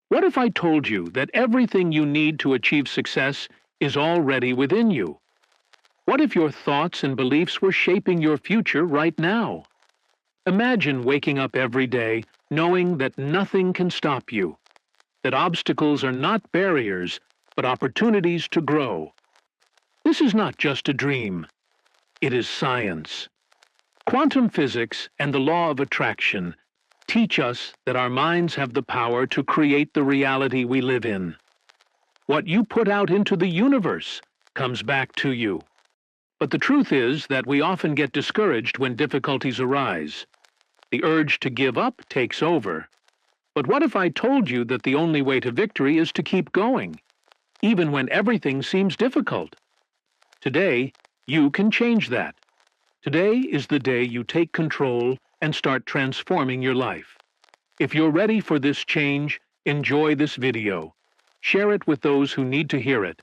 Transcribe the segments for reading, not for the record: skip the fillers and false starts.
What if I told you that everything you need to achieve success is already within you? What if your thoughts and beliefs were shaping your future right now? Imagine waking up every day knowing that nothing can stop you, that obstacles are not barriers, but opportunities to grow. This is not just a dream. It is science. Quantum physics and the law of attraction teach us that our minds have the power to create the reality we live in. What you put out into the universe comes back to you. But the truth is that we often get discouraged when difficulties arise. The urge to give up takes over. But what if I told you that the only way to victory is to keep going, even when everything seems difficult? Today, you can change that. Today is the day you take control and start transforming your life. If you're ready for this change, enjoy this video, share it with those who need to hear it,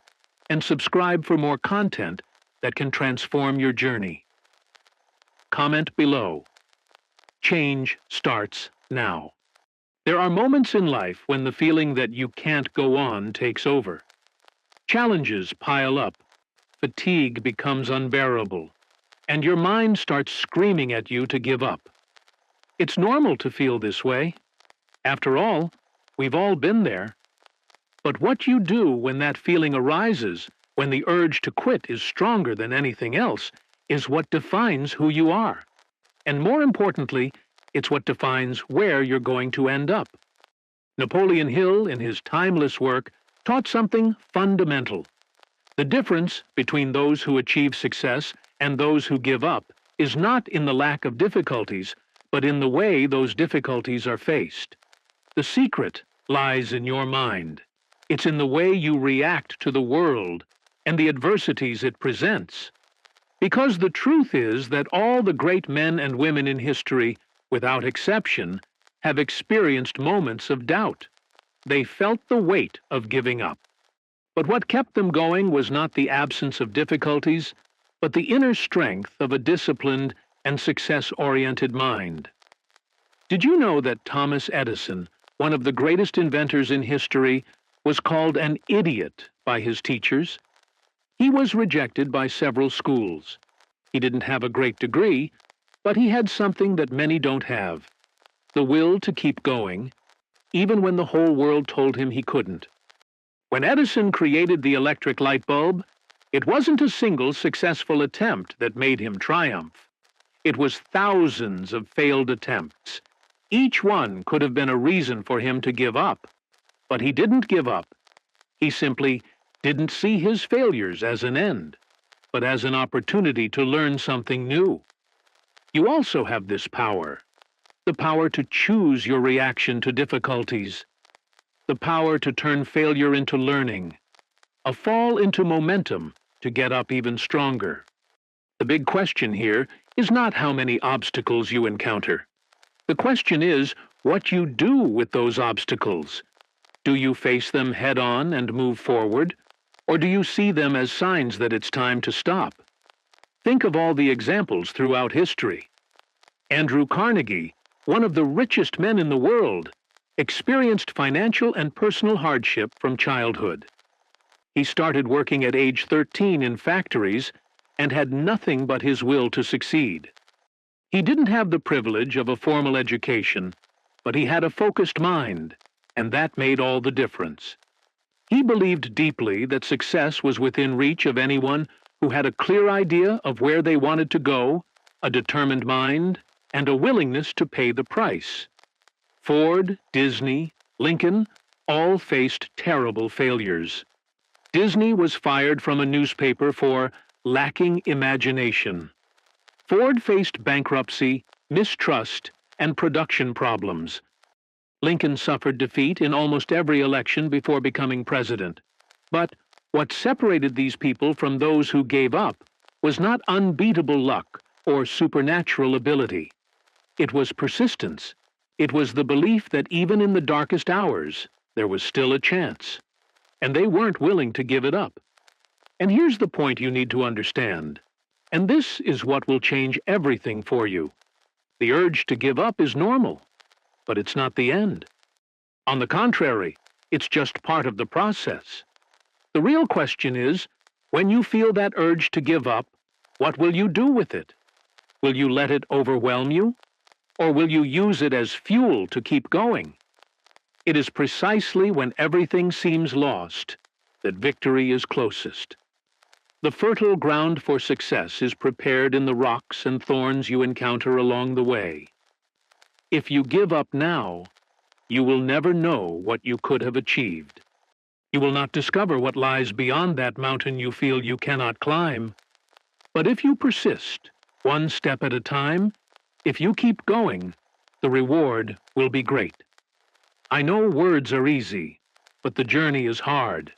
and subscribe for more content that can transform your journey. Comment below. Change starts now. There are moments in life when the feeling that you can't go on takes over. Challenges pile up, fatigue becomes unbearable, and your mind starts screaming at you to give up. It's normal to feel this way. After all, we've all been there. But what you do when that feeling arises, when the urge to quit is stronger than anything else, is what defines who you are. And more importantly, it's what defines where you're going to end up. Napoleon Hill, in his timeless work, taught something fundamental. The difference between those who achieve success and those who give up is not in the lack of difficulties, but in the way those difficulties are faced. The secret lies in your mind. It's in the way you react to the world and the adversities it presents. Because the truth is that all the great men and women in history, without exception, have experienced moments of doubt. They felt the weight of giving up. But what kept them going was not the absence of difficulties, but the inner strength of a disciplined and success-oriented mind. Did you know that Thomas Edison, one of the greatest inventors in history, was called an idiot by his teachers? He was rejected by several schools. He didn't have a great degree, but he had something that many don't have: the will to keep going, even when the whole world told him he couldn't. When Edison created the electric light bulb, it wasn't a single successful attempt that made him triumph. It was thousands of failed attempts. Each one could have been a reason for him to give up. But he didn't give up. He simply didn't see his failures as an end, but as an opportunity to learn something new. You also have this power, the power to choose your reaction to difficulties, the power to turn failure into learning, a fall into momentum to get up even stronger. The big question here is not how many obstacles you encounter. The question is what you do with those obstacles. Do you face them head-on and move forward, or do you see them as signs that it's time to stop? Think of all the examples throughout history. Andrew Carnegie, one of the richest men in the world, experienced financial and personal hardship from childhood. He started working at age 13 in factories and had nothing but his will to succeed. He didn't have the privilege of a formal education, but he had a focused mind, and that made all the difference. He believed deeply that success was within reach of anyone who had a clear idea of where they wanted to go, a determined mind, and a willingness to pay the price. Ford, Disney, Lincoln all faced terrible failures. Disney was fired from a newspaper for lacking imagination. Ford faced bankruptcy, mistrust, and production problems. Lincoln suffered defeat in almost every election before becoming president. But what separated these people from those who gave up was not unbeatable luck or supernatural ability. It was persistence. It was the belief that even in the darkest hours, there was still a chance. And they weren't willing to give it up. And here's the point you need to understand. And this is what will change everything for you. The urge to give up is normal, but it's not the end. On the contrary, It's just part of the process. The real question is, when you feel that urge to give up, what will you do with it? Will you let it overwhelm you? Or will you use it as fuel to keep going? It is precisely when everything seems lost that victory is closest. The fertile ground for success is prepared in the rocks and thorns you encounter along the way. If you give up now, you will never know what you could have achieved. You will not discover what lies beyond that mountain you feel you cannot climb. But if you persist, one step at a time, if you keep going, the reward will be great. I know words are easy, but the journey is hard.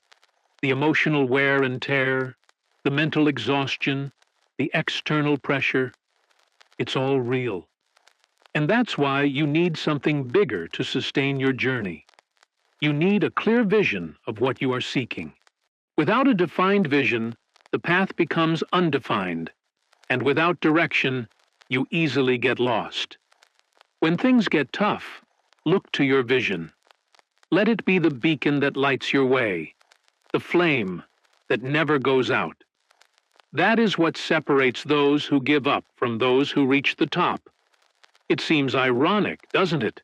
The emotional wear and tear, the mental exhaustion, the external pressure, it's all real. And that's why you need something bigger to sustain your journey. You need a clear vision of what you are seeking. Without a defined vision, the path becomes undefined, and without direction, you easily get lost. When things get tough, look to your vision. Let it be the beacon that lights your way, the flame that never goes out. That is what separates those who give up from those who reach the top. It seems ironic, doesn't it?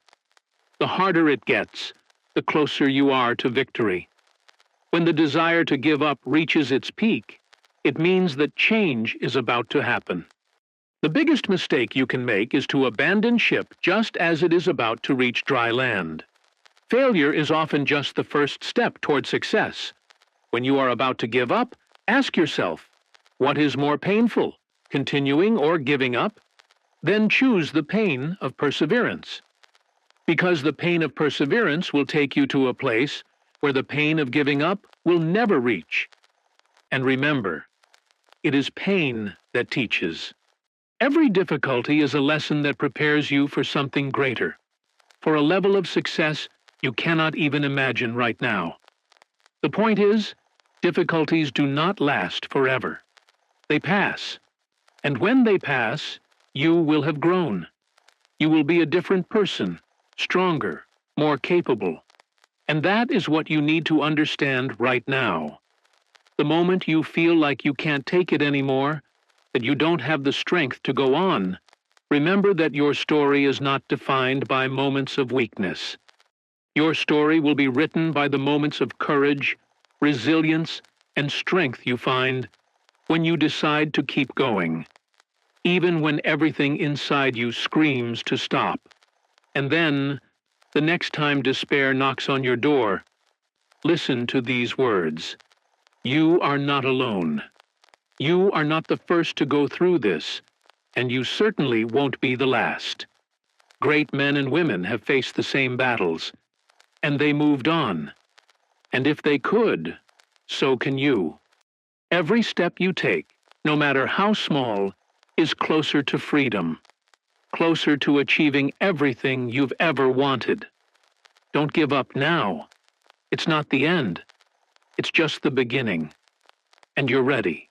The harder it gets, the closer you are to victory. When the desire to give up reaches its peak, it means that change is about to happen. The biggest mistake you can make is to abandon ship just as it is about to reach dry land. Failure is often just the first step toward success. When you are about to give up, ask yourself, what is more painful, continuing or giving up? Then choose the pain of perseverance. Because the pain of perseverance will take you to a place where the pain of giving up will never reach. And remember, it is pain that teaches. Every difficulty is a lesson that prepares you for something greater, for a level of success you cannot even imagine right now. The point is, difficulties do not last forever. They pass, and when they pass, you will have grown. You will be a different person, stronger, more capable. And that is what you need to understand right now. The moment you feel like you can't take it anymore, that you don't have the strength to go on, remember that your story is not defined by moments of weakness. Your story will be written by the moments of courage, resilience, and strength you find when you decide to keep going, even when everything inside you screams to stop. And then, the next time despair knocks on your door, listen to these words. You are not alone. You are not the first to go through this, and you certainly won't be the last. Great men and women have faced the same battles, and they moved on. And if they could, so can you. Every step you take, no matter how small, is closer to freedom, closer to achieving everything you've ever wanted. Don't give up now. It's not the end. It's just the beginning. And you're ready.